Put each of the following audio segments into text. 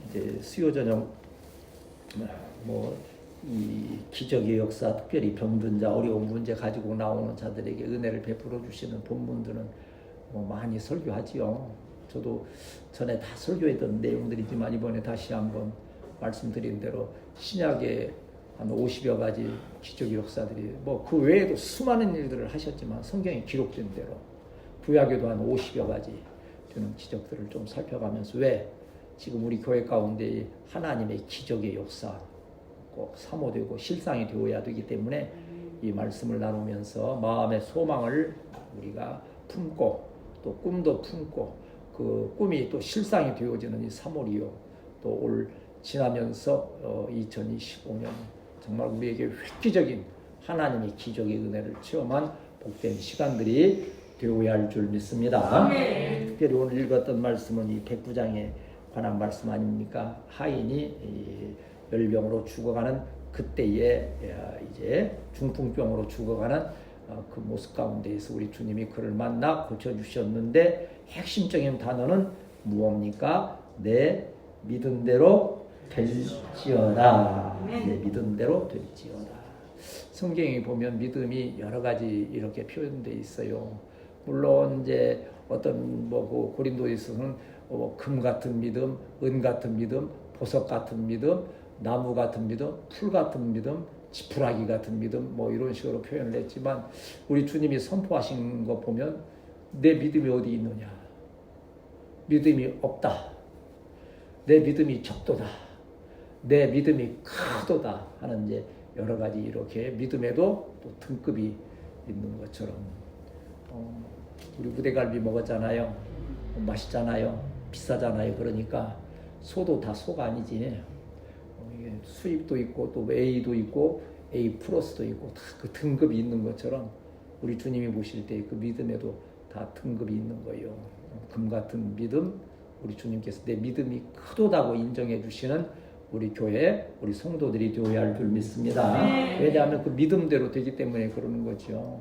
이제 수요 저녁 이 기적의 역사, 특별히 병든 자, 어려운 문제 가지고 나오는 자들에게 은혜를 베풀어 주시는 본문들은 많이 설교하지요. 저도 전에 다 설교했던 내용들이지만 이번에 다시 한번 말씀드린 대로 신약에 한 50여 가지 기적의 역사들이 그 외에도 수많은 일들을 하셨지만 성경에 기록된 대로 구약에도 한 50여 가지 되는 기적들을 좀 살펴가면서 왜 지금 우리 교회 가운데 하나님의 기적의 역사 꼭 사모되고 실상이 되어야 되기 때문에 이 말씀을 나누면서 마음의 소망을 우리가 품고 또 꿈도 품고 그 꿈이 또 실상이 되어지는 이 3월이요. 또 올 지나면서 2025년 정말 우리에게 획기적인 하나님의 기적의 은혜를 체험한 복된 시간들이 되어야 할 줄 믿습니다. 특별히 오늘 읽었던 말씀은 이 백부장에 관한 말씀 아닙니까? 하인이 열병으로 죽어가는 그때에 이제 중풍병으로 죽어가는 그 모습 가운데에서 우리 주님이 그를 만나 고쳐주셨는데 핵심적인 단어는 무엇입니까? 내 믿음대로 될지어다. 내 믿음대로 될지어다. 성경에 보면 믿음이 여러 가지 이렇게 표현되어 있어요. 물론 이제 어떤 그 고린도에서는 금 같은 믿음, 은 같은 믿음, 보석 같은 믿음, 나무 같은 믿음, 풀 같은 믿음, 지푸라기 같은 믿음 이런 식으로 표현을 했지만 우리 주님이 선포하신 거 보면 내 믿음이 어디 있느냐? 믿음이 없다. 내 믿음이 적도다. 내 믿음이 크도다 하는 이제 여러 가지 이렇게 믿음에도 또 등급이 있는 것처럼 우리 우대갈비 먹었잖아요. 맛있잖아요. 비싸잖아요. 그러니까 소도 다 소가 아니지. 수입도 있고 또 A도 있고 A 플러스도 있고 다 그 등급이 있는 것처럼 우리 주님이 보실 때 그 믿음에도 다 등급이 있는 거예요. 금 같은 믿음, 우리 주님께서 내 믿음이 크도다고 인정해 주시는 우리 교회, 우리 성도들이 되어야 할 줄 믿습니다. 왜냐하면 그 믿음대로 되기 때문에 그러는 거죠.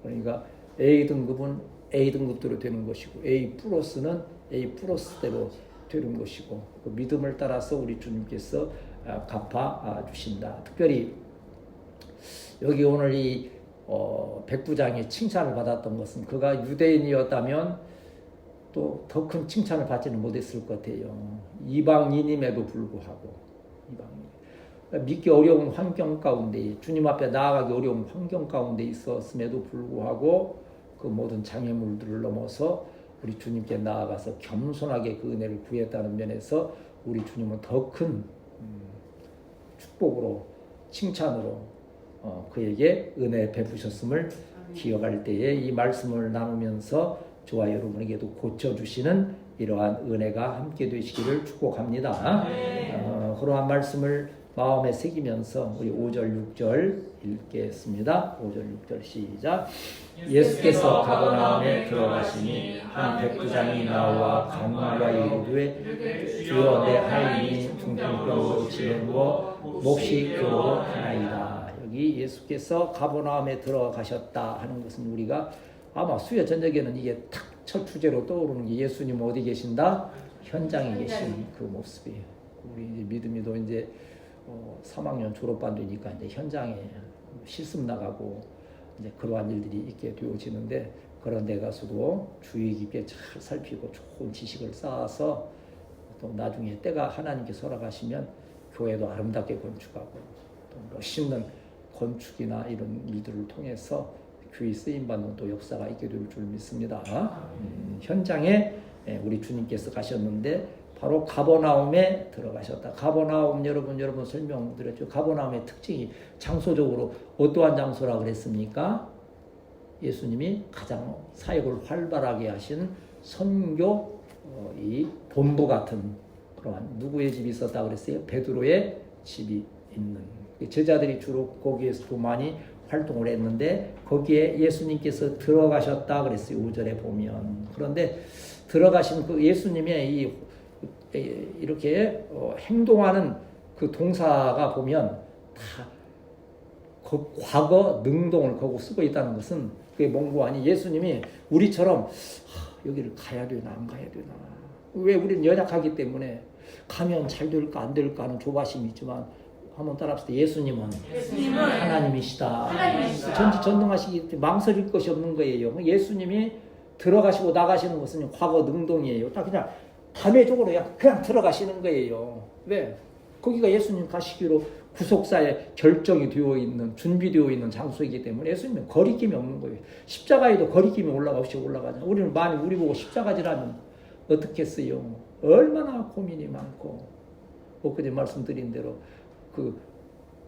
그러니까 A 등급은 A 등급대로 되는 것이고 A 플러스는 A 플러스대로 되는 것이고 그 믿음을 따라서 우리 주님께서 갚아 주신다. 특별히 여기 오늘 이 백부장이 칭찬을 받았던 것은 그가 유대인이었다면 또 더 큰 칭찬을 받지는 못했을 것 같아요. 이방인임에도 불구하고 믿기 어려운 환경 가운데 주님 앞에 나아가기 어려운 환경 가운데 있었음에도 불구하고 그 모든 장애물들을 넘어서 우리 주님께 나아가서 겸손하게 그 은혜를 구했다는 면에서 우리 주님은 더 큰 축복으로 칭찬으로 그에게 은혜 베푸셨음을 기억할 때에 이 말씀을 나누면서 저와 여러분에게도 고쳐주시는 이러한 은혜가 함께 되시기를 축복합니다. 그러한 말씀을 마음에 새기면서 우리 5절 6절 읽겠습니다. 5절 6절 시작. 예수께서 가버나움에 들어가시니 한 백부장이 나와 간구하여 이르되 주여 내 하인이 중풍병으로 집에 누워 몹시 괴로워하나이다. 여기 예수께서 가버나움에 들어가셨다 하는 것은 우리가 아마 수요 저녁에는 이게 탁 첫 주제로 떠오르는 게 예수님 어디 계신다? 현장에 계신 그 모습이에요. 우리 이제 믿음이도 이제 3학년 졸업반 되니까 이제 현장에 실습 나가고 이제 그러한 일들이 있게 되어지는데 그런 데 가서도 주의 깊게 잘 살피고 좋은 지식을 쌓아서 또 나중에 때가 하나님께서 허락하시면 교회도 아름답게 건축하고 또 멋있는 건축이나 이런 일들을 통해서 교회 쓰임받는 또 역사가 있게 될 줄 믿습니다. 현장에 우리 주님께서 가셨는데 바로 가버나움에 들어가셨다. 가버나움 여러분 설명드렸죠. 가버나움의 특징이 장소적으로 어떠한 장소라 그랬습니까? 예수님이 가장 사역을 활발하게 하신 선교 이 본부 같은 그러한 누구의 집이 있었다 그랬어요? 베드로의 집이 있는 제자들이 주로 거기에서 더 많이 활동을 했는데 거기에 예수님께서 들어가셨다 그랬어요. 5절에 보면. 그런데 들어가신 그 예수님의 이렇게 행동하는 그 동사가 보면 다 그 과거 능동을 거기 쓰고 있다는 것은 그게 뭔고 아니 예수님이 우리처럼 여기를 가야 되나 안 가야 되나 왜 우리는 연약하기 때문에 가면 잘 될까 안 될까 하는 조바심이 있지만 한번 따라합시다. 예수님은 하나님이시다. 전지전능하시기 때문에 망설일 것이 없는 거예요. 예수님이 들어가시고 나가시는 것은 과거 능동이에요. 딱 그냥 담회적으로 그냥 들어가시는 거예요. 왜? 거기가 예수님 가시기로 구속사의 결정이 되어 있는, 준비되어 있는 장소이기 때문에 예수님은 거리낌이 없는 거예요. 십자가에도 거리낌이 올라가시 올라가자. 우리는 많이 우리 보고 십자가지라면 어떻겠어요? 얼마나 고민이 많고. 엊그제 말씀드린 대로 그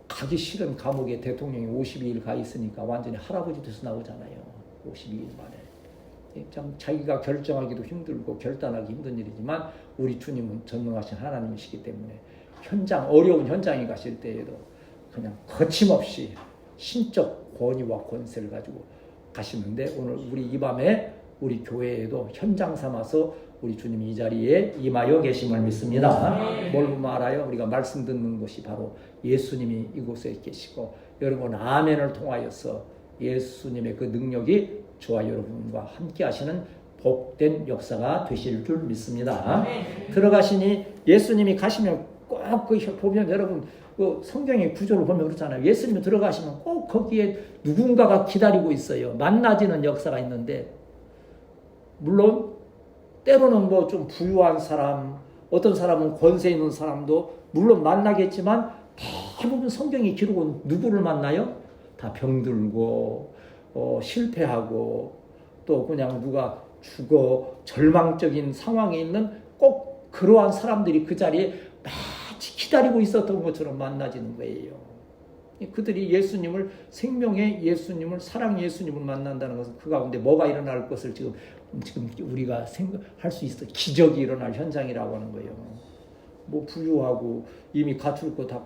가기 싫은 감옥에 대통령이 52일 가 있으니까 완전히 할아버지 돼서 나오잖아요. 52일 만에. 참 자기가 결정하기도 힘들고 결단하기 힘든 일이지만 우리 주님은 전능하신 하나님이시기 때문에 어려운 현장에 가실 때에도 그냥 거침없이 신적 권위와 권세를 가지고 가시는데 오늘 우리 이 밤에 우리 교회에도 현장 삼아서 우리 주님이 이 자리에 임하여 계심을 믿습니다. 뭘 보면 알아요? 우리가 말씀 듣는 것이 바로 예수님이 이곳에 계시고 여러분 아멘을 통하여서 예수님의 그 능력이 저와 여러분과 함께 하시는 복된 역사가 되실 줄 믿습니다. 들어가시니 예수님이 가시면 꼭 그 보면 여러분 그 성경의 구조를 보면 그렇잖아요. 예수님이 들어가시면 꼭 거기에 누군가가 기다리고 있어요. 만나지는 역사가 있는데 물론 때로는 뭐 좀 부유한 사람, 어떤 사람은 권세 있는 사람도 물론 만나겠지만 대부분 성경의 기록은 누구를 만나요? 다 병들고 실패하고 또 그냥 누가 죽어 절망적인 상황에 있는 꼭 그러한 사람들이 그 자리에 마치 기다리고 있었던 것처럼 만나지는 거예요. 그들이 예수님을 생명의 예수님을 사랑 예수님을 만난다는 것은 그 가운데 뭐가 일어날 것을 지금 우리가 생각할 수 있어. 기적이 일어날 현장이라고 하는 거예요. 뭐 부유하고 이미 갖출 거 다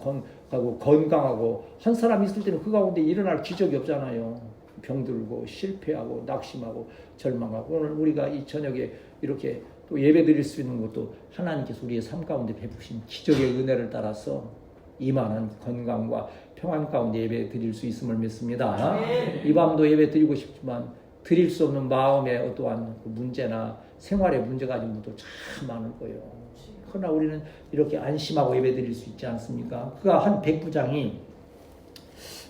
건강하고 한 사람 있을 때는 그 가운데 일어날 기적이 없잖아요. 병들고 실패하고 낙심하고 절망하고 오늘 우리가 이 저녁에 이렇게 또 예배 드릴 수 있는 것도 하나님께서 우리의 삶 가운데 베푸신 기적의 은혜를 따라서 이만한 건강과 평안 가운데 예배 드릴 수 있음을 믿습니다. 이 밤도 예배 드리고 싶지만 드릴 수 없는 마음의 어떠한 문제나 생활의 문제 가진 분도 참 많을 거예요. 그러나 우리는 이렇게 안심하고 예배 드릴 수 있지 않습니까? 그가 한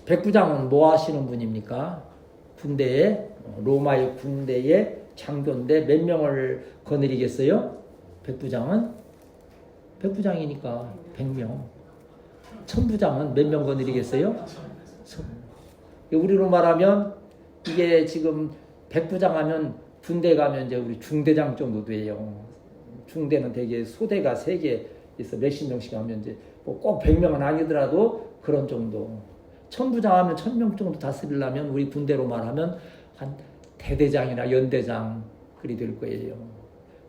백부장은 뭐 하시는 분입니까? 로마의 군대의 장교인데 몇 명을 거느리겠어요? 백부장이니까 100명. 천부장은 몇 명 거느리겠어요? 우리로 말하면 이게 지금 백부장 하면 군대 가면 이제 우리 중대장 정도 돼요. 중대는 되게 소대가 3개 있어 몇십 명씩 하면 이제 뭐 꼭 100명은 아니더라도 그런 정도. 천부장 하면 1000명 정도 다스리려면 우리 군대로 말하면 한 대대장이나 연대장 그리 될 거예요.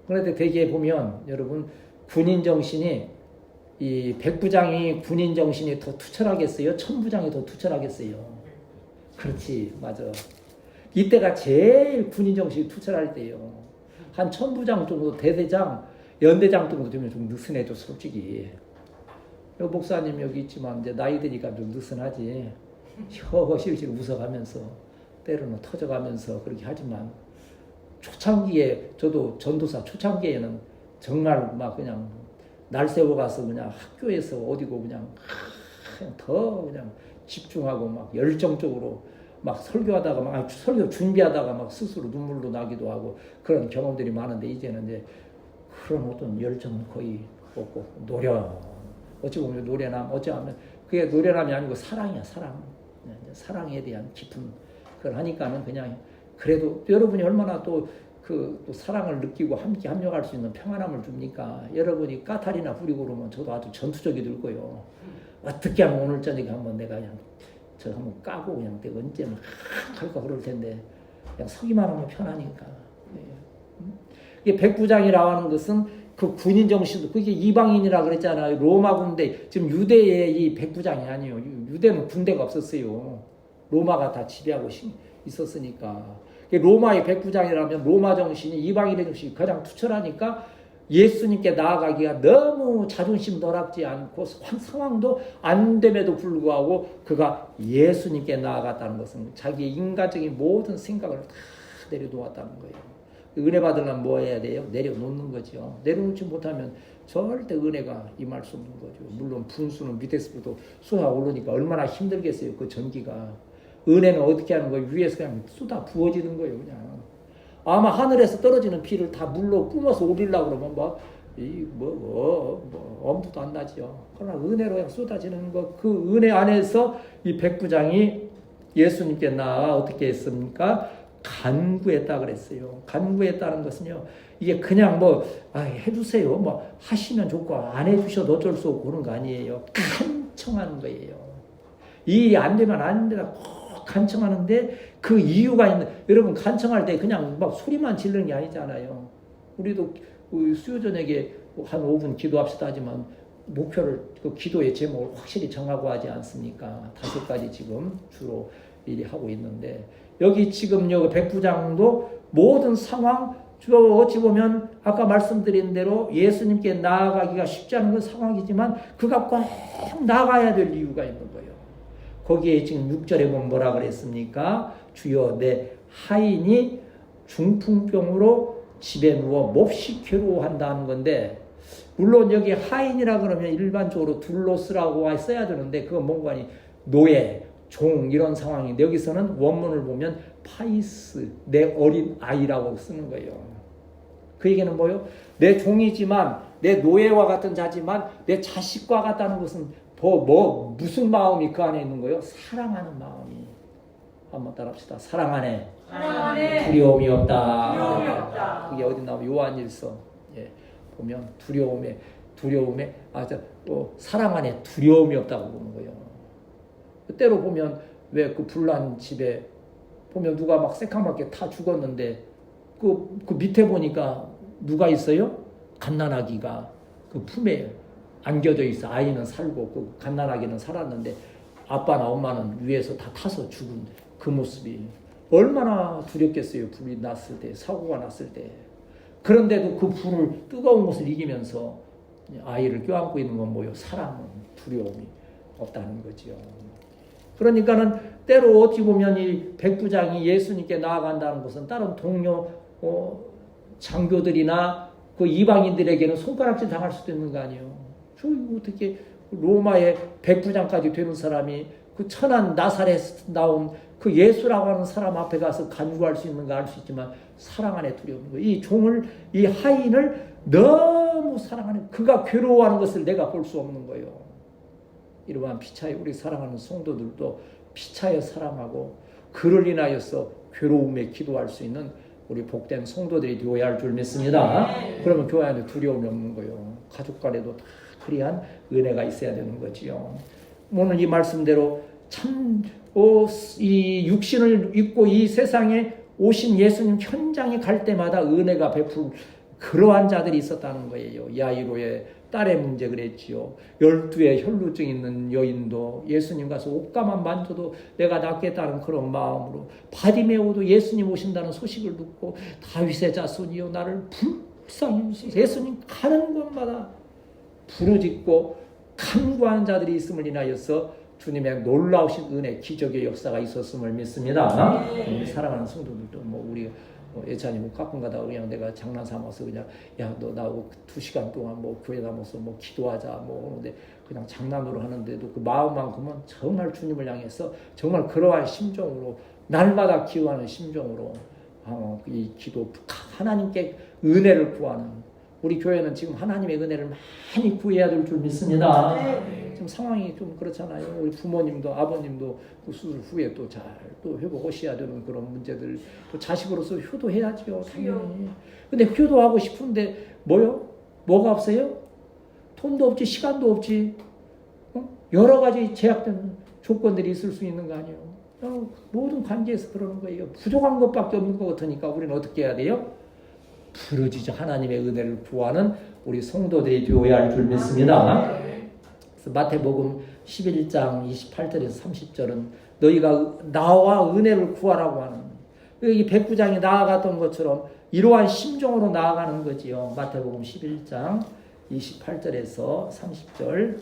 그런데 되게 보면 여러분 군인 정신이 이 백부장이 군인 정신이 더 투철하겠어요? 천부장이 더 투철하겠어요? 그렇지, 맞아. 이때가 제일 군인 정신이 투철할 때예요. 한 천부장 정도, 대대장, 연대장 정도 되면 좀 느슨해져, 솔직히. 여기 목사님 여기 있지만 이제 나이 드니까 좀 느슨하지. 허허실실 웃어가면서 때로는 터져가면서 그렇게 하지만 초창기에 저도 전도사 초창기에는 정말 막 그냥 날 세워가서 그냥 학교에서 어디고 그냥 더 그냥 집중하고 막 열정적으로 막 설교하다가 막 설교 준비하다가 막 스스로 눈물도 나기도 하고 그런 경험들이 많은데 이제는 이제 그런 어떤 열정은 거의 없고 어찌 보면 노래남 어찌하면 그게 노래남이 아니고 사랑이야 사랑. 사랑에 대한 깊은 그걸 하니까는 그냥 그래도 여러분이 얼마나 또 사랑을 느끼고 함께 합력할 수 있는 평안함을 줍니까? 여러분이 까탈이나 부리고 그러면 저도 아주 전투적이 들 거예요. 어떻게 하면 오늘 저녁에 한번 내가 그냥 저 한번 까고 그냥 내가 언제 막 할까 그럴 텐데 그냥 서기만 하면 편하니까. 이게 백부장이라고 하는 것은 그 군인 정신도 그게 이방인이라 그랬잖아요. 로마 군대 지금 유대의 이 백부장이 아니에요. 유대는 군대가 없었어요. 로마가 다 지배하고 있었으니까. 로마의 백부장이라면 로마 정신이 이방인의 정신이 가장 투철하니까 예수님께 나아가기가 너무 자존심 너락지 않고 상황도 안 됨에도 불구하고 그가 예수님께 나아갔다는 것은 자기의 인간적인 모든 생각을 다 내려놓았다는 거예요. 은혜 받으려면 뭐 해야 돼요? 내려놓는 거죠. 내려놓지 못하면 절대 은혜가 임할 수 없는 거죠. 물론 분수는 밑에서부터 쏟아오르니까 얼마나 힘들겠어요. 그 전기가. 은혜는 어떻게 하는 거예요? 위에서 그냥 쏟아 부어지는 거예요. 그냥. 아마 하늘에서 떨어지는 비를 다 물로 뿜어서 오리려고 그러면 엄두도 안 나죠. 그러나 은혜로 그냥 쏟아지는 거, 그 은혜 안에서 이 백부장이 예수님께 나아 어떻게 했습니까? 간구했다 그랬어요. 간구했다는 것은요, 이게 그냥 해주세요. 하시면 좋고, 안 해주셔도 어쩔 수 없고 그런 거 아니에요. 간청하는 거예요. 이 일이 안 되면 안 된다. 꼭 간청하는데 그 이유가 있는, 여러분, 간청할 때 그냥 소리만 지르는 게 아니잖아요. 우리도 수요 저녁에 한 5분 기도합시다 하지만 목표를, 그 기도의 제목을 확실히 정하고 하지 않습니까? 5가지 지금 주로 일이 하고 있는데, 여기 지금 여기 백부장도 모든 상황, 어찌 보면 아까 말씀드린 대로 예수님께 나아가기가 쉽지 않은 건 상황이지만 그가 꼭 나아가야 될 이유가 있는 거예요. 거기에 지금 6절에 보면 뭐라 그랬습니까? 주여, 내 하인이 중풍병으로 집에 누워 몹시 괴로워한다는 건데, 물론 여기 하인이라 그러면 일반적으로 둘로스라고 써야 되는데 그건 뭔가 노예, 종 이런 상황인데, 여기서는 원문을 보면 파이스, 내 어린 아이라고 쓰는 거예요. 그 얘기는 뭐예요? 내 종이지만, 내 노예와 같은 자지만 내 자식과 같다는 것은 무슨 마음이 그 안에 있는 거예요? 사랑하는 마음이. 한번 따라합시다. 사랑 안에 두려움이 없다. 그게 어디 나오면 요한일서 보면 두려움에 사랑 안에 두려움이 없다고 보는 거예요. 때로 보면 왜 그 불난 집에 보면 누가 새까맣게 타 죽었는데 그 밑에 보니까 누가 있어요? 갓난아기가 그 품에 안겨져 있어. 아이는 살고 그 갓난아기는 살았는데 아빠나 엄마는 위에서 다 타서 죽은 그 모습이 얼마나 두렵겠어요. 불이 났을 때, 사고가 났을 때. 그런데도 그 불을, 뜨거운 것을 이기면서 아이를 껴안고 있는 건 뭐예요? 사랑은, 두려움이 없다는 거죠. 그러니까는 때로 어찌 보면 이 백부장이 예수님께 나아간다는 것은 다른 동료 장교들이나 그 이방인들에게는 손가락질 당할 수도 있는 거 아니에요. 저 어떻게 로마의 백부장까지 되는 사람이 그 천한 나사렛 나온 그 예수라고 하는 사람 앞에 가서 간구할 수 있는가 알 수 있지만 사랑 안에 두려운 거예요. 이 종을, 이 하인을 너무 사랑하는, 그가 괴로워하는 것을 내가 볼 수 없는 거예요. 이러한 피차에 우리 사랑하는 성도들도 피차에 사랑하고 그를 인하여서 괴로움에 기도할 수 있는 우리 복된 성도들이 되어야 할 줄 믿습니다. 그러면 교회 안에 두려움이 없는 거예요. 가족 간에도 다 그리한 은혜가 있어야 되는 거지요. 오늘 이 말씀대로 참 이 육신을 입고 이 세상에 오신 예수님 현장에 갈 때마다 은혜가 베풀 그러한 자들이 있었다는 거예요. 야이로의 딸의 문제 그랬지요. 12의 혈루증 있는 여인도 예수님 가서 옷가만 만져도 내가 낫겠다는 그런 마음으로, 바디메오도 예수님 오신다는 소식을 듣고 다윗의 자손이여 나를 불쌍히 여기소서. 예수님 가는 곳마다 부르짖고 간구하는 자들이 있음을 인하여서 주님의 놀라우신 은혜, 기적의 역사가 있었음을 믿습니다. 사랑하는 성도들도 우리 예찬이 가끔 가다가 그냥 내가 장난 삼아서 그냥 야 너 나하고 2시간 동안 교회 나와서 기도하자 근데 그냥 장난으로 하는데도 그 마음만큼은 정말 주님을 향해서 정말 그러한 심정으로 날마다 기도하는 심정으로 이 기도, 하나님께 은혜를 구하는, 우리 교회는 지금 하나님의 은혜를 많이 구해야 될 줄 믿습니다. 지금 상황이 좀 그렇잖아요. 우리 부모님도 아버님도 그 수술 후에 또 잘 회복하셔야 되는 그런 문제들, 또 자식으로서 효도해야죠, 당연히. 근데 효도하고 싶은데 뭐가 없어요? 돈도 없지, 시간도 없지. 여러 가지 제약된 조건들이 있을 수 있는 거 아니에요. 모든 관계에서 그러는 거예요. 부족한 것밖에 없는 것 같으니까 우리는 어떻게 해야 돼요? 부르짖어 하나님의 은혜를 구하는 우리 성도들이 되어야 할 줄 믿습니다. 그래서 마태복음 11장 28절에서 30절은 너희가 나와 은혜를 구하라고 하는, 이 백부장이 나아갔던 것처럼 이러한 심정으로 나아가는 거지요. 마태복음 11장 28절에서 30절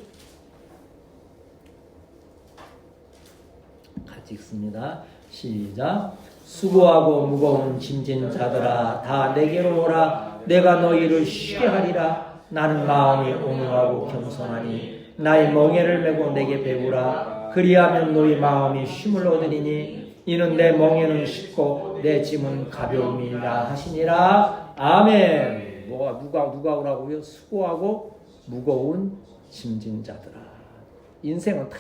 같이 읽습니다. 시작. 수고하고 무거운 짐진 자들아 다 내게로 오라. 내가 너희를 쉬게 하리라. 나는 마음이 온유하고 겸손하니 나의 멍에를 메고 내게 배우라. 그리하면 너희 마음이 쉼을 얻으리니 이는 내 멍에는 쉽고 내 짐은 가벼움이라 하시니라. 아멘. 누가 오라고요? 수고하고 무거운 짐진 자들아. 인생은 다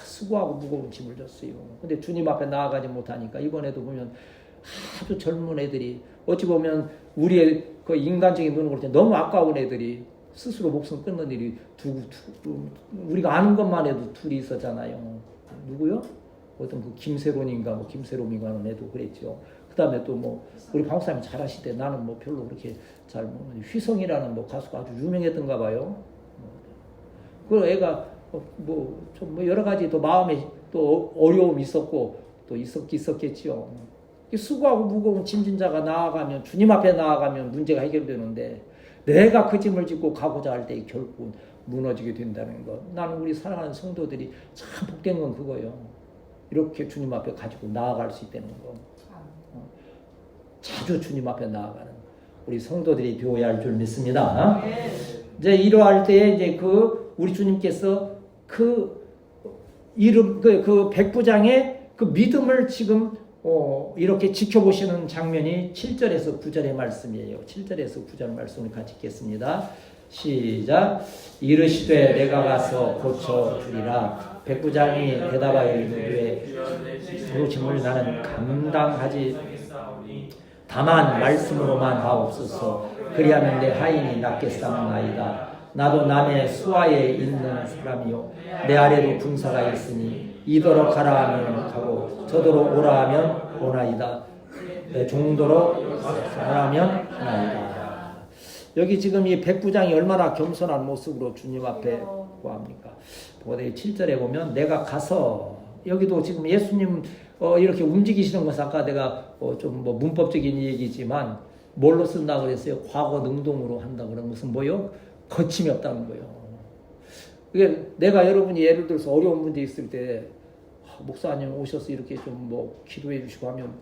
수고하고 무거운 짐을 졌어요. 근데 주님 앞에 나아가지 못하니까 이번에도 보면 아주 젊은 애들이 어찌 보면 우리의 그 인간적인 눈으로 볼 때 너무 아까운 애들이 스스로 목숨 끊는 일이 우리가 아는 것만 해도 둘이 있었잖아요. 누구요? 어떤 그 김세론인가 뭐 김세롬인가 하는 애도 그랬죠. 그 다음에 또 뭐 우리 방사님 잘하시대. 나는 뭐 별로 그렇게 잘 휘성이라는 뭐 가수가 아주 유명했던가 봐요. 그 애가 뭐 좀 여러 가지 또 마음에 또 어려움이 있었고 또 있었겠지요. 수고하고 무거운 짐진자가 나아가면 주님 앞에 나아가면 문제가 해결되는데 내가 그 짐을 짓고 가고자 할 때 결국 무너지게 된다는 것. 나는 우리 사랑하는 성도들이 참 복된 건 그거예요. 이렇게 주님 앞에 가지고 나아갈 수 있다는 거. 자주 주님 앞에 나아가는 우리 성도들이 되어야 할 줄 믿습니다. 이제 이러할 때에 이제 우리 주님께서 그 백부장의 그 믿음을 지금 이렇게 지켜보시는 장면이 7절에서 9절의 말씀이에요. 7절에서 9절 말씀을 같이 읽겠습니다. 시작. 이르시되 내가 가서 고쳐주리라. 백부장이 대답하여 이르되 그 짐을 나는 감당하지 다만 말씀으로만 하옵소서. 그리하면 내 하인이 낫겠사옵나이다. 나도 남의 수하에 있는 사람이요 내 아래도 군사가 있으니 이더러 가라 하면 가고 저더러 오라 하면 오나이다. 내 종도로 가라 하면 하나이다. 여기 지금 이 백부장이 얼마나 겸손한 모습으로 주님 앞에 구합니까? 7절에 보면 내가 가서, 여기도 지금 예수님 이렇게 움직이시는 것은 아까 내가 좀 뭐 문법적인 얘기지만 뭘로 쓴다고 그랬어요? 과거 능동으로 한다 그런 것은 뭐요? 거침이 없다는 거예요. 그게 내가 여러분이 예를 들어서 어려운 문제 있을 때 목사님 오셔서 이렇게 좀 뭐 기도해 주시고 하면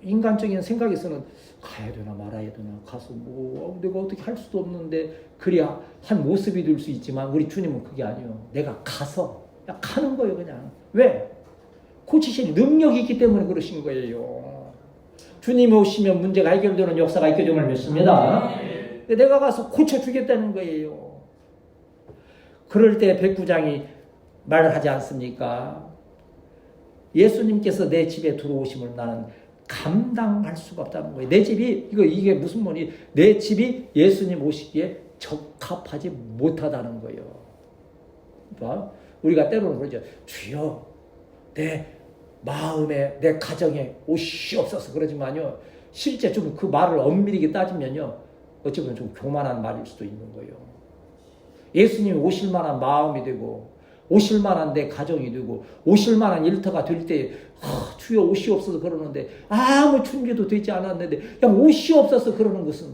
인간적인 생각에서는 가야 되나 말아야 되나, 가서 뭐 내가 어떻게 할 수도 없는데 그래야 한 모습이 될 수 있지만 우리 주님은 그게 아니에요. 내가 가서 그냥 가는 거예요. 그냥. 왜? 고치실 능력이 있기 때문에 그러신 거예요. 주님이 오시면 문제가 해결되는 역사가 있게 됨을 믿습니다. 내가 가서 고쳐주겠다는 거예요. 그럴 때 백부장이 말을 하지 않습니까? 예수님께서 내 집에 들어오심을 나는 감당할 수가 없다는 거예요. 내 집이 이게 무슨 말이? 내 집이 예수님 오시기에 적합하지 못하다는 거예요. 그러니까 우리가 때로는 그러죠. 주여, 내 마음에, 내 가정에 오시옵소서 그러지만요. 실제 좀 그 말을 엄밀하게 따지면요. 어찌 보면 좀 교만한 말일 수도 있는 거예요. 예수님이 오실 만한 마음이 되고 오실 만한 내 가정이 되고 오실 만한 일터가 될 때 주여 오시옵소서 그러는데 아무 준비도 되지 않았는데 그냥 오시옵소서 그러는 것은,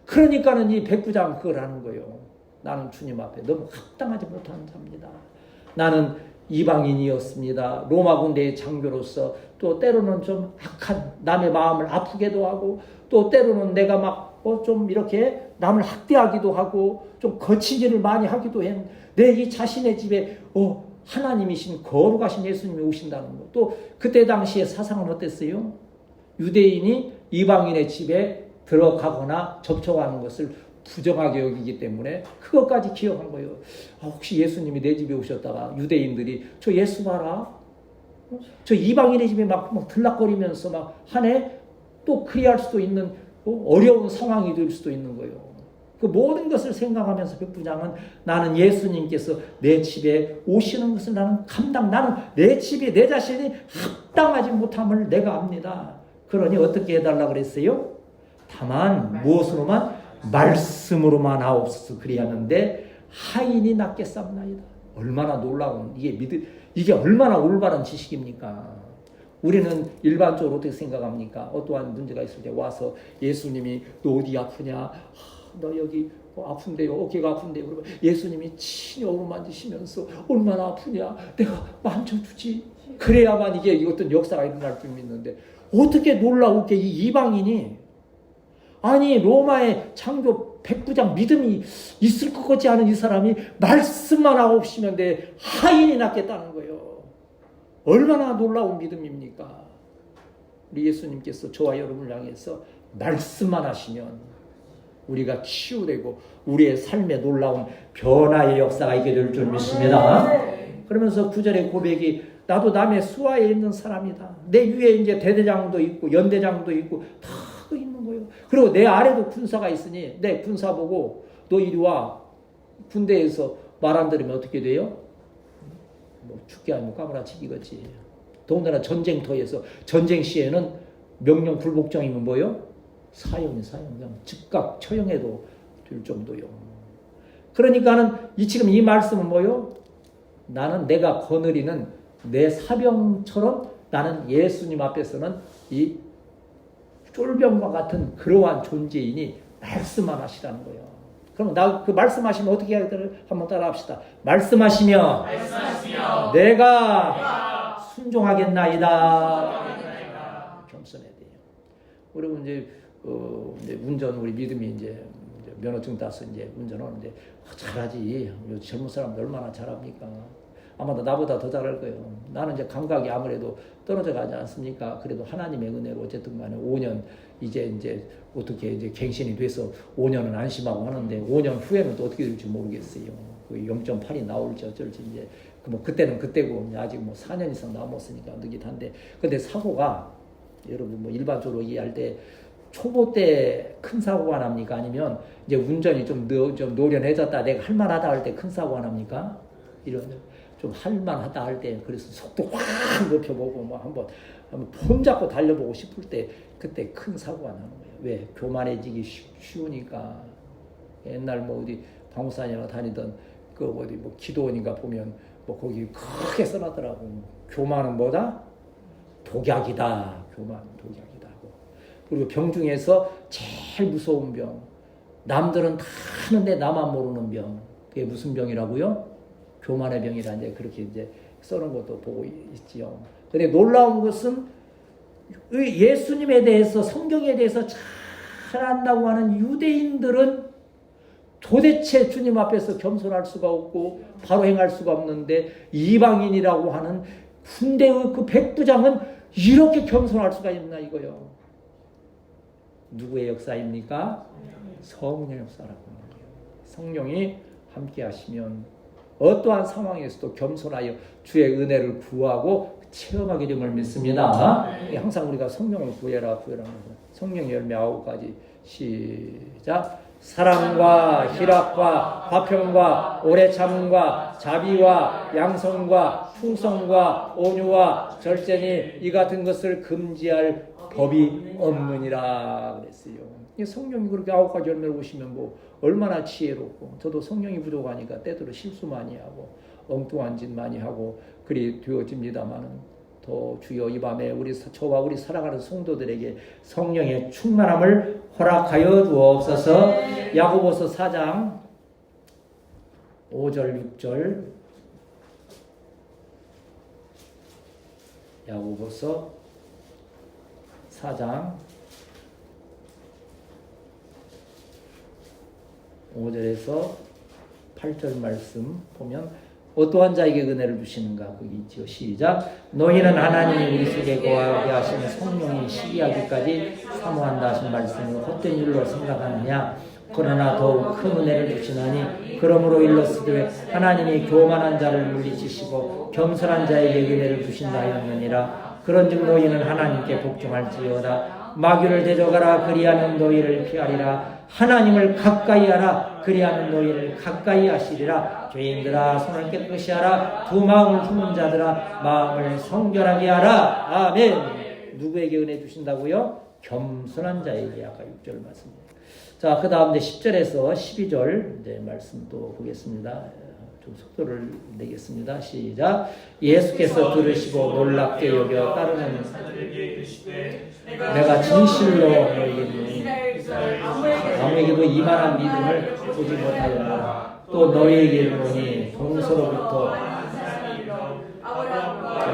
그러니까는 이 백부장 그걸 하는 거예요. 나는 주님 앞에 너무 합당하지 못한 자입니다. 나는 이방인이었습니다. 로마 군대의 장교로서 또 때로는 좀 악한 남의 마음을 아프게도 하고 또 때로는 내가 막 좀 이렇게 남을 학대하기도 하고 좀 거친 일을 많이 하기도 해. 내 이 자신의 집에 하나님이신 거룩하신 예수님이 오신다는 거. 또 그때 당시에 사상은 어땠어요? 유대인이 이방인의 집에 들어가거나 접촉하는 것을 부정하게 여기기 때문에 그것까지 기억한 거예요. 혹시 예수님이 내 집에 오셨다가 유대인들이 저 예수 봐라, 저 이방인의 집에 막 들락거리면서 막 하네, 또 그리할 수도 있는 어려운 상황이 될 수도 있는 거예요. 그 모든 것을 생각하면서 백부장은 나는 예수님께서 내 집에 오시는 것을 나는 나는 내 집에 내 자신이 합당하지 못함을 내가 압니다. 그러니 어떻게 해달라고 그랬어요? 다만 무엇으로만? 말씀으로만 하옵소서 그리하는데 하인이 낫겠사옵나이다. 얼마나 놀라운, 이게 얼마나 올바른 지식입니까? 우리는 일반적으로 어떻게 생각합니까? 어떠한 문제가 있을 때 와서 예수님이 너 어디 아프냐? 너 여기 아픈데요. 어깨가 아픈데요. 그러면 예수님이 친히 어루만지시면서 얼마나 아프냐? 내가 만져주지. 그래야만 이게 어떤 역사가 일어날 줄 믿는데 어떻게 놀라우게 이 이방인이 아니 로마의 창조 백부장 믿음이 있을 것 같지 않은 이 사람이 말씀만 하고 없으면 내 하인이 낫겠다는 거예요. 얼마나 놀라운 믿음입니까? 우리 예수님께서 저와 여러분을 향해서 말씀만 하시면 우리가 치유되고 우리의 삶에 놀라운 변화의 역사가 있게 될 줄 믿습니다. 그러면서 9절의 고백이 나도 남의 수하에 있는 사람이다. 내 위에 이제 대대장도 있고 연대장도 있고 다 있는 거예요. 그리고 내 아래도 군사가 있으니 내 군사 보고 너 이리 와. 군대에서 말 안 들으면 어떻게 돼요? 뭐 죽게 하면 까무라치기겠지. 더군다나 전쟁터에서 전쟁 시에는 명령 불복종이면 뭐요? 사형 그냥 즉각 처형해도 될 정도요. 그러니까는 지금 이 말씀은 뭐요? 나는 내가 거느리는 내 사병처럼 나는 예수님 앞에서는 이 쫄병과 같은 그러한 존재이니 말씀만 하시라는 거예요. 그럼 나 그 말씀하시면 어떻게 해야 되나 한번 따라합시다. 말씀하시며 내가 순종하겠나이다. 겸손해야 돼요. 그리고 이제 운전 우리 믿음이 이제 면허증 따서 이제 운전하는데 잘하지. 젊은 사람들 얼마나 잘합니까? 아마도 나보다 더 잘할 거예요. 나는 이제 감각이 아무래도 떨어져 가지 않습니까? 그래도 하나님의 은혜로 어쨌든 간에 5년 이제 어떻게 이제 갱신이 돼서 5년은 안심하고 하는데 5년 후에는 또 어떻게 될지 모르겠어요. 그 0.8이 나올지 어쩔지 이제 뭐 그때는 그때고 아직 뭐 4년 이상 남았으니까 느긋한데 근데 사고가 여러분 뭐 일반적으로 이해할 때 초보 때 큰 사고가 납니까? 아니면 이제 운전이 좀 노련해졌다 내가 할만하다 할 때 큰 사고가 납니까? 이런 좀 할만하다 할 때 그래서 속도 확 높여보고 뭐 한번 폼 잡고 달려보고 싶을 때 그때 큰 사고가 나는 거예요. 왜? 교만해지기 쉬우니까. 옛날 뭐 어디 방울산이나 다니던 그 어디 뭐 기도원인가 보면 뭐 거기 크게 써놨더라고. 교만은 뭐다? 독약이다. 교만 독약이다 하고. 그리고 병 중에서 제일 무서운 병. 남들은 다 하는데 나만 모르는 병. 그게 무슨 병이라고요? 교만의 병이라 이제 그렇게 이제 써놓은 것도 보고 있지요. 근데 놀라운 것은 예수님에 대해서 성경에 대해서 잘 안다고 하는 유대인들은 도대체 주님 앞에서 겸손할 수가 없고 바로 행할 수가 없는데 이방인이라고 하는 군대의 그 백부장은 이렇게 겸손할 수가 있나 이거요. 누구의 역사입니까? 성령의 역사라고 하는 거예요. 성령이 함께 하시면 어떠한 상황에서도 겸손하여 주의 은혜를 구하고 체험하게 됨을 믿습니다. 항상 우리가 성령을 구해라. 성령의 열매 9가지 시작. 사랑과 희락과 화평과 오래 참음과 자비와 양성과 충성과 온유와 절제니 이 같은 것을 금지할 법이 없느니라 그랬어요. 성령이 그렇게 9가지 열매를 보시면 뭐 얼마나 지혜롭고 저도 성령이 부족하니까 때때로 실수 많이 하고 엉뚱한 짓 많이 하고 그리 되어집니다마는 더 주여 이 밤에 저와 우리 사랑하는 성도들에게 성령의 충만함을 허락하여 주옵소서. 야고보서 4장 5절 6절 야고보서 4장 5절에서 8절 말씀 보면 어떠한 자에게 은혜를 주시는가 거기 있죠. 시작. 너희는 하나님이 우리 속에 거하게 하시는 성령이 시기하기까지 사모한다 하신 말씀을 헛된 일로 생각하느냐. 그러나 더욱 큰 은혜를 주시나니 그러므로 일러스되 하나님이 교만한 자를 물리치시고 겸손한 자에게 은혜를 주신다 하였느니라. 그런즉 너희는 하나님께 복종할지어다. 마귀를 대적하라. 그리하면 너희를 피하리라. 하나님을 가까이 하라. 그리하면 너희를 가까이 하시리라. 죄인들아 손을 깨끗이 하라. 두 마음을 품은 자들아 마음을 성결하게 하라. 아멘. 누구에게 은혜 주신다고요? 겸손한 자에게. 아까 6절 말씀입니다. 자, 그 다음 이제 10절에서 12절 이제 말씀 또 보겠습니다. 좀 속도를 내겠습니다. 시작. 예수께서 들으시고 놀랍게 여겨 따르는 내가 진실로 너희에게 아무에게도 이만한 믿음을 보지 못하였나. 또 너희에게 이르노니 동서로부터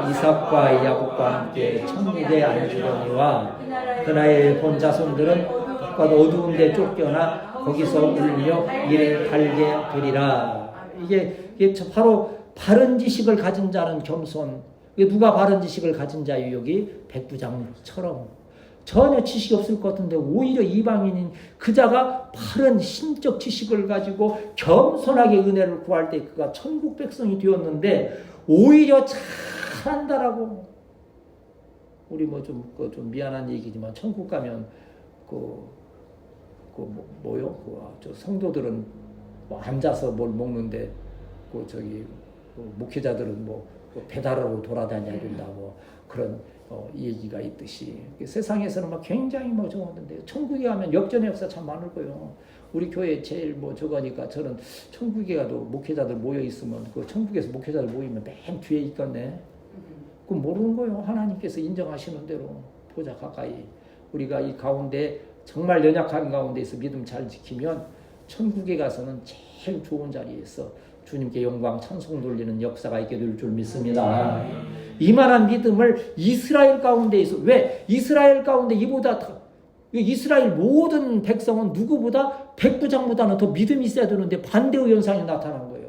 이삭과 야곱과 함께 천국에 앉으려니와 그나의 본 자손들은 빛과 어두운 데 쫓겨나 거기서 울며 이를 달게 되리라. 이게 바로 바른 지식을 가진 자는 겸손. 이게 누가 바른 지식을 가진 자유? 여기 백부장처럼 전혀 지식이 없을 것 같은데 오히려 이방인인 그 자가 바른 신적 지식을 가지고 겸손하게 은혜를 구할 때 그가 천국 백성이 되었는데 오히려 잘한다라고. 우리 뭐 좀 미안한 얘기지만 천국 가면 저 성도들은 뭐 앉아서 뭘 먹는데 목회자들은 배달하러 돌아다녀야 된다 그런 얘기가 있듯이 세상에서는 막 굉장히 좋았는데 천국에 가면 역전의 역사 참 많을 거예요. 우리 교회 제일 저거니까 저는 천국에 가도 목회자들 모여 있으면 천국에서 목회자들 모이면 맨 뒤에 있겠네. 그건 모르는 거예요. 하나님께서 인정하시는 대로 보자 가까이. 우리가 이 가운데 정말 연약한 가운데서 믿음 잘 지키면 천국에 가서는 제일 좋은 자리에서 주님께 영광 찬송 돌리는 역사가 있게 될 줄 믿습니다. 이만한 믿음을 이스라엘 가운데에서, 왜? 이스라엘 가운데 이스라엘 모든 백성은 누구보다 백부장보다는 더 믿음이 있어야 되는데 반대의 현상이 나타난 거예요.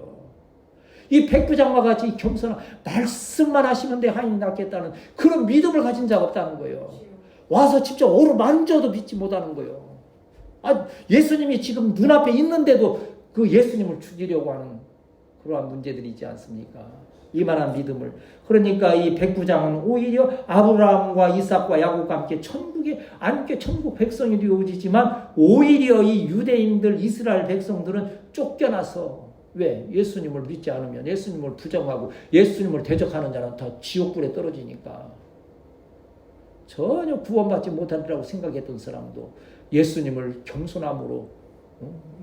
이 백부장과 같이 겸손한 말씀만 하시면 돼 하인이 낫겠다는 그런 믿음을 가진 자가 없다는 거예요. 와서 직접 어루만져도 믿지 못하는 거예요. 예수님이 지금 눈앞에 있는데도 그 예수님을 죽이려고 하는 그러한 문제들이 있지 않습니까? 이만한 믿음을. 그러니까 이 백부장은 오히려 아브라함과 이삭과 야곱과 함께 천국에 앉게 천국 백성이 되어지지만 오히려 이 유대인들 이스라엘 백성들은 쫓겨나서, 왜? 예수님을 믿지 않으면, 예수님을 부정하고 예수님을 대적하는 자는 다 지옥불에 떨어지니까 전혀 구원받지 못하리라고 생각했던 사람도 예수님을 겸손함으로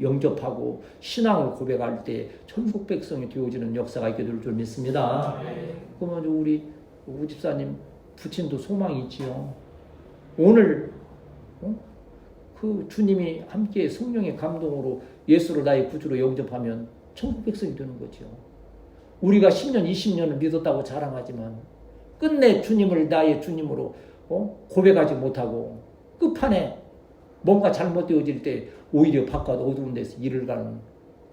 영접하고 신앙을 고백할 때 천국 백성이 되어지는 역사가 있게 될 줄 믿습니다. 그러면 우리 집사님 부친도 소망이 있지요. 오늘 그 주님이 함께 성령의 감동으로 예수를 나의 구주로 영접하면 천국 백성이 되는 거죠. 우리가 10년, 20년을 믿었다고 자랑하지만 끝내 주님을 나의 주님으로 고백하지 못하고 끝판에 뭔가 잘못되어질 때 오히려 바깥 어두운 데서 일을 가는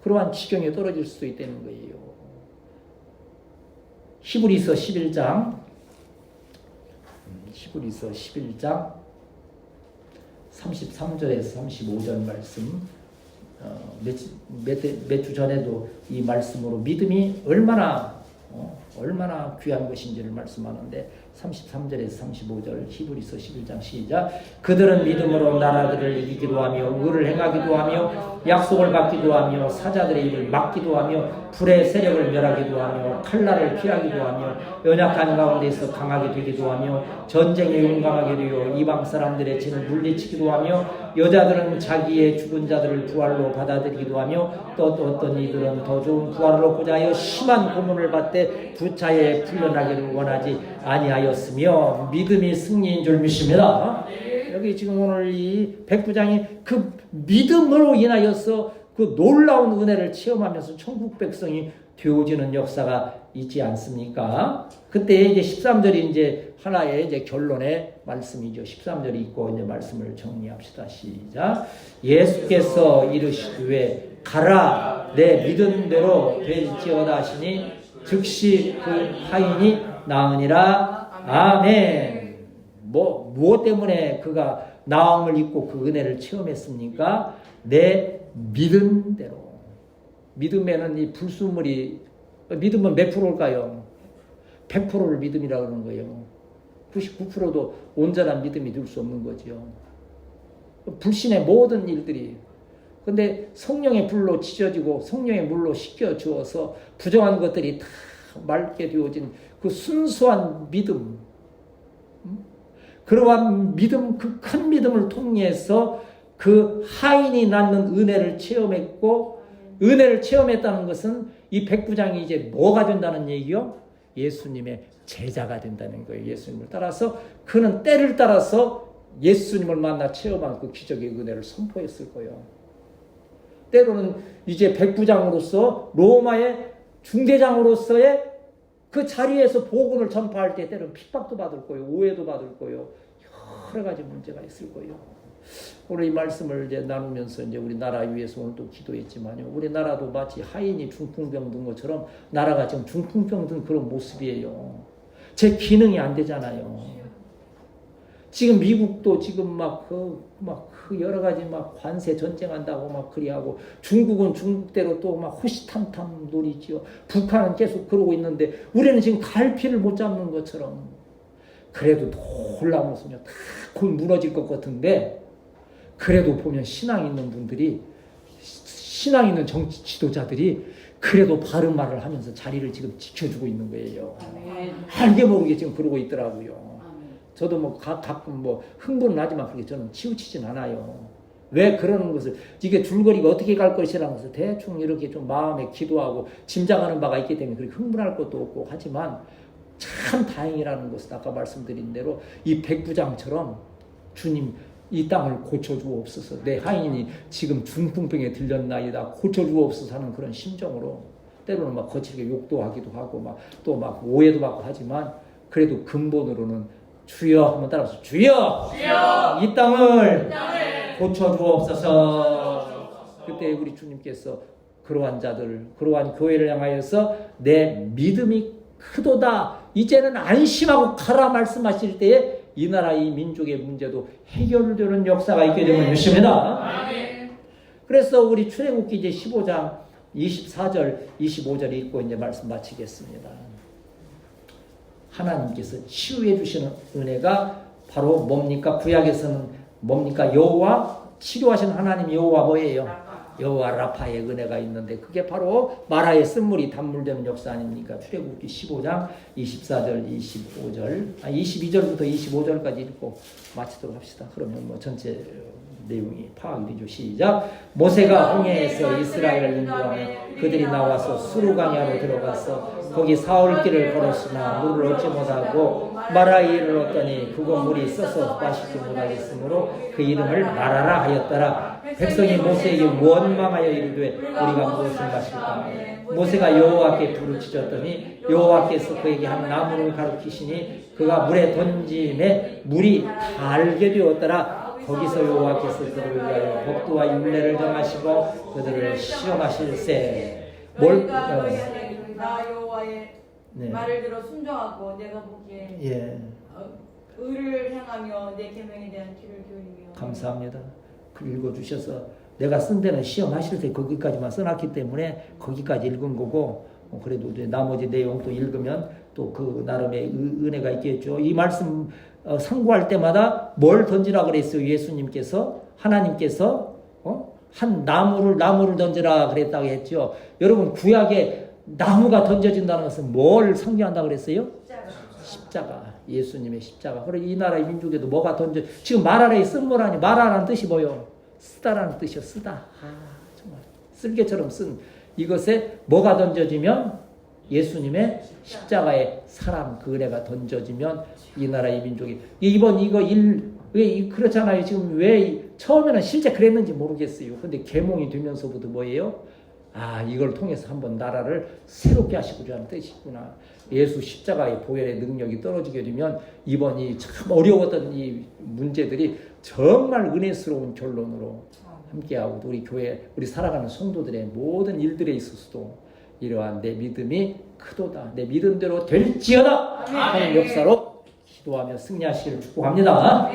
그러한 지경에 떨어질 수도 있다는 거예요. 히브리서 11장 33절에서 35절 말씀, 몇 주 전에도 이 말씀으로 믿음이 얼마나 귀한 것인지를 말씀하는데 33절에서 35절 히브리서 11장 시작. 그들은 믿음으로 나라들을 이기기도 하며 의를 행하기도 하며 약속을 받기도 하며 사자들의 일을 막기도 하며 불의 세력을 멸하기도 하며 칼날을 피하기도 하며 연약한 가운데서 강하게 되기도 하며 전쟁에 용감하게 되어 이방 사람들의 진을 물리치기도 하며 여자들은 자기의 죽은 자들을 부활로 받아들이기도 하며 또 어떤 이들은 더 좋은 부활을 얻고자 하여 심한 고문을 받되 부차에 풀려나기를 원하지 아니하였으며 믿음이 승리인 줄 믿습니다. 여기 지금 오늘 이 백부장이 그 믿음으로 인하여서 그 놀라운 은혜를 체험하면서 천국 백성이 되어지는 역사가 있지 않습니까? 그때 이제 13절이 이제 하나의 이제 결론의 말씀이죠. 13절이 있고 이제 말씀을 정리합시다. 시작. 예수께서 이르시되 가라 내 믿음대로 될지어다 하시니 즉시 그 하인이 나으니라. 아멘. 무엇 때문에 그가 나음을 입고 그 은혜를 체험했습니까? 내 믿음대로. 믿음에는 이 불순물이, 믿음은 몇 프로일까요? 100%를 믿음이라고 하는 거예요. 99%도 온전한 믿음이 될 수 없는 거죠. 불신의 모든 일들이. 근데 성령의 불로 지져지고 성령의 물로 씻겨주어서 부정한 것들이 다 맑게 되어진 그 순수한 믿음, 그러한 믿음, 그 큰 믿음을 통해서 그 하인이 낳는 은혜를 체험했고, 은혜를 체험했다는 것은 이 백부장이 이제 뭐가 된다는 얘기요? 예수님의 제자가 된다는 거예요. 예수님을 따라서 그는 때를 따라서 예수님을 만나 체험한 그 기적의 은혜를 선포했을 거예요. 때로는 이제 백부장으로서 로마의 중대장으로서의 그 자리에서 복음을 전파할 때 때로는 핍박도 받을 거예요. 오해도 받을 거예요. 여러 가지 문제가 있을 거예요. 오늘 이 말씀을 이제 나누면서 이제 우리나라 위해서 오늘 또 기도했지만요. 우리나라도 마치 하인이 중풍병 든 것처럼 나라가 지금 중풍병 든 그런 모습이에요. 제 기능이 안 되잖아요. 지금 미국도 지금 막 여러 가지 막 관세 전쟁한다고 막 그리하고 중국은 중국대로 또 막 호시탐탐 놀이지요. 북한은 계속 그러고 있는데 우리는 지금 갈피를 못 잡는 것처럼 그래도 놀라면서요. 다 곧 무너질 것 같은데 그래도 보면 신앙 있는 분들이 신앙 있는 정치 지도자들이 그래도 바른 말을 하면서 자리를 지금 지켜주고 있는 거예요. 알게 모르게 지금 그러고 있더라고요. 저도 뭐 가끔 뭐 흥분은 하지만 그렇게 저는 치우치진 않아요. 왜 그러는 것을 이게 줄거리가 어떻게 갈 것이라는 것을 대충 이렇게 좀 마음에 기도하고 짐작하는 바가 있기 때문에 그렇게 흥분할 것도 없고 하지만 참 다행이라는 것은 아까 말씀드린 대로 이 백부장처럼 주님 이 땅을 고쳐주옵소서. 내 하인이 지금 중풍병에 들렸나이다. 고쳐주옵소서 하는 그런 심정으로 때로는 막 거칠게 욕도 하기도 하고 막 또 막 오해도 받고 하지만 그래도 근본으로는 주여 한번 따라서 주여, 주여! 이 땅을 고쳐주옵소서. 그때 우리 주님께서 그러한 자들, 그러한 교회를 향하여서 내 믿음이 크도다. 이제는 안심하고 가라 말씀하실 때에 이 나라 이 민족의 문제도 해결되는 역사가 있게 되면 것입니다. 그래서 우리 출애굽기 이제 15장 24절 25절 읽고 이제 말씀 마치겠습니다. 하나님께서 치유해 주시는 은혜가 바로 뭡니까? 구약에서는 뭡니까? 여호와 치료하시는 하나님 여호와 뭐예요? 여호와 라파의 은혜가 있는데 그게 바로 마라의 쓴물이 단물되는 역사 아닙니까? 출애굽기 15장 24절 25절 22절부터 25절까지 읽고 마치도록 합시다. 그러면 뭐 전체 내용이 파악이 되죠. 시작. 모세가 홍해에서 이스라엘을 인도하며 그들이 나와서 수르강야로 들어가서 거기 사흘길을 걸었으나 물을 얻지 못하고 마라에 이르렀더니 그곳 물이 써서 마시지 못하겠으므로 그 이름을 마라라 하였더라. 백성이 모세에게 원망하여 이르되 우리가 무엇을 마실까? 모세가 여호와께 부르짖었더니 여호와께서 그에게 한 나무를 가르치시니 그가 물에 던짐에 물이 달게 되었더라. 거기서 여호와께서 그들을 위하여 법도와 율례를 정하시고 그들을 시험하실세. 나 여호와의 말을 들어 순종하고 내가 보기에 의를 행하며 내 계명에 대한 길을 기울이며. 감사합니다. 읽어주셔서 내가 쓴 데는 시험하실 때 거기까지만 써놨기 때문에 거기까지 읽은 거고 그래도 이제 나머지 내용도 읽으면 또 그 나름의 은혜가 있겠죠. 이 말씀 상고할 때마다 뭘 던지라 그랬어요? 예수님께서 하나님께서 한 나무를 던지라 그랬다고 했죠. 여러분 구약에 나무가 던져진다는 것은 뭘 상징한다고 그랬어요? 십자가. 예수님의 십자가. 그리고 이 나라의 민족에도 뭐가 지금 마라라의 쓴모라니 마라라는 뜻이 뭐요? 쓰다라는 뜻이요. 쓰다. 정말 쓸개처럼 쓴 이것에 뭐가 던져지면 예수님의 십자가의 사람 그 은혜가 던져지면 이 나라의 민족이 이번 왜 그렇잖아요. 지금 왜 처음에는 실제 그랬는지 모르겠어요. 근데 계몽이 되면서부터 뭐예요? 이걸 통해서 한번 나라를 새롭게 하시고자 하는 뜻이구나. 예수 십자가의 보혈의 능력이 떨어지게 되면 이번 이 참 어려웠던 이 문제들이 정말 은혜스러운 결론으로 함께하고 우리 교회 우리 살아가는 성도들의 모든 일들에 있어서도 이러한 내 믿음이 크도다. 내 믿음대로 될지어다 하는 역사로 기도하며 승리하시기를 축복합니다.